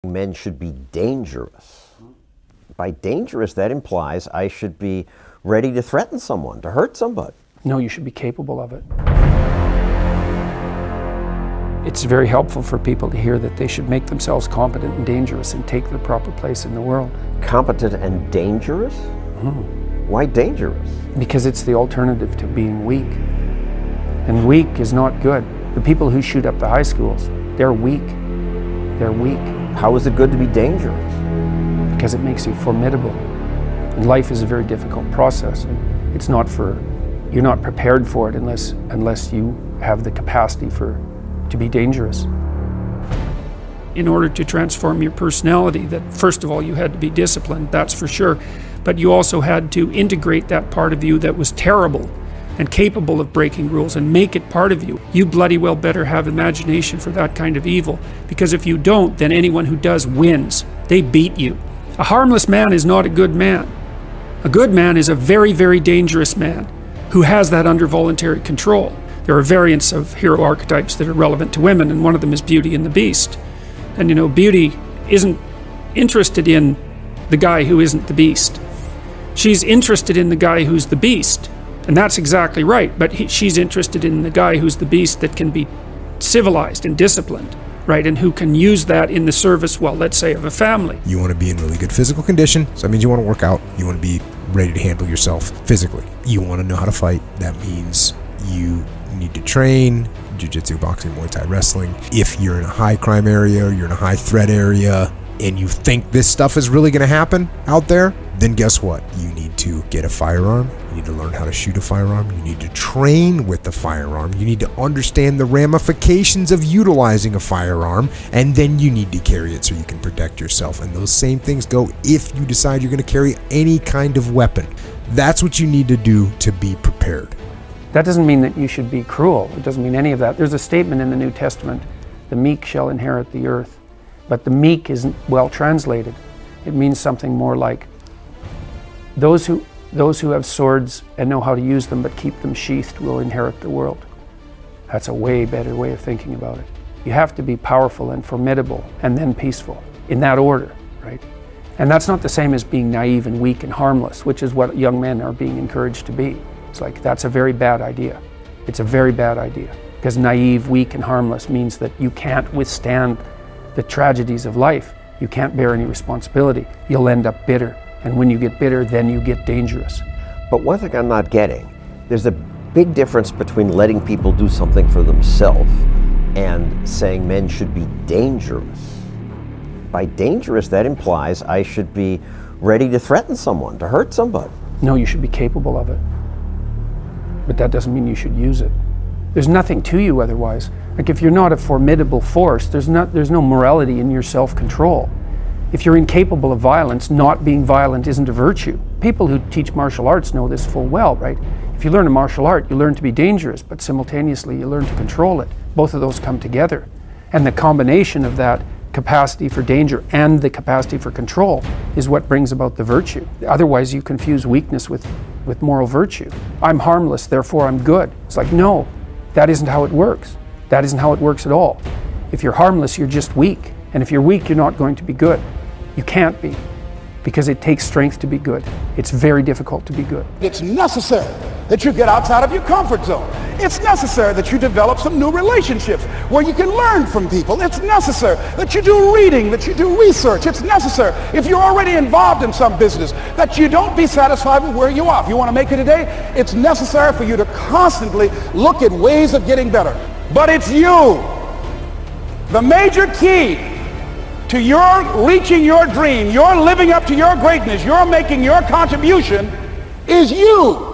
Men should be dangerous. By dangerous, that implies I should be ready to threaten someone, to hurt somebody. No, you should be capable of it. It's very helpful for people to hear that they should make themselves competent and dangerous and take their proper place in the world. Competent and dangerous? Why dangerous? Because it's the alternative to being weak. And weak is not good. The people who shoot up the high schools, they're weak. They're weak. How is it good to be dangerous? Because it makes you formidable. And life is a very difficult process. And it's not you're not prepared for it unless you have the capacity to be dangerous. In order to transform your personality, that first of all you had to be disciplined, that's for sure, but you also had to integrate that part of you that was terrible and capable of breaking rules and make it part of you. You bloody well better have imagination for that kind of evil, because if you don't, then anyone who does wins. They beat you. A harmless man is not a good man. A good man is a very, very dangerous man who has that under voluntary control. There are variants of hero archetypes that are relevant to women, and one of them is Beauty and the Beast. And Beauty isn't interested in the guy who isn't the beast. She's interested in the guy who's the beast. And that's exactly right, but she's interested in the guy who's the beast that can be civilized and disciplined, right? And who can use that in the service, well, let's say, of a family. You want to be in really good physical condition, so that means you want to work out. You want to be ready to handle yourself physically. You want to know how to fight. That means you need to train jiu-jitsu, boxing, Muay Thai, wrestling. If you're in a high crime area or you're in a high threat area and you think this stuff is really going to happen out there, then guess what? You need to get a firearm. You need to learn how to shoot a firearm. You need to train with the firearm. You need to understand the ramifications of utilizing a firearm, and then you need to carry it so you can protect yourself. And those same things go if you decide you're going to carry any kind of weapon. That's what you need to do to be prepared. That doesn't mean that you should be cruel. It doesn't mean any of that. There's a statement in the New Testament, the meek shall inherit the earth. But the meek isn't well translated. It means something more like those who have swords and know how to use them but keep them sheathed will inherit the world. That's a way better way of thinking about it. You have to be powerful and formidable and then peaceful, in that order, right? And that's not the same as being naive and weak and harmless, which is what young men are being encouraged to be. It's like, that's a very bad idea. It's a very bad idea, because naive, weak, and harmless means that you can't withstand the tragedies of life. You can't bear any responsibility. You'll end up bitter. And when you get bitter, then you get dangerous. But one thing I'm not getting, there's a big difference between letting people do something for themselves and saying men should be dangerous. By dangerous, that implies I should be ready to threaten someone, to hurt somebody. No, you should be capable of it. But that doesn't mean you should use it. There's nothing to you otherwise. Like, if you're not a formidable force, there's no morality in your self-control. If you're incapable of violence, not being violent isn't a virtue. People who teach martial arts know this full well, right? If you learn a martial art, you learn to be dangerous, but simultaneously you learn to control it. Both of those come together. And the combination of that capacity for danger and the capacity for control is what brings about the virtue. Otherwise, you confuse weakness with moral virtue. I'm harmless, therefore I'm good. It's like, no, that isn't how it works. That isn't how it works at all. If you're harmless, you're just weak. And if you're weak, you're not going to be good. You can't be, because it takes strength to be good. It's very difficult to be good. It's necessary that you get outside of your comfort zone. It's necessary that you develop some new relationships where you can learn from people. It's necessary that you do reading, that you do research. It's necessary, if you're already involved in some business, that you don't be satisfied with where you are. If you want to make it today, it's necessary for you to constantly look at ways of getting better. But it's you. The major key to your reaching your dream, your living up to your greatness, your making your contribution is you.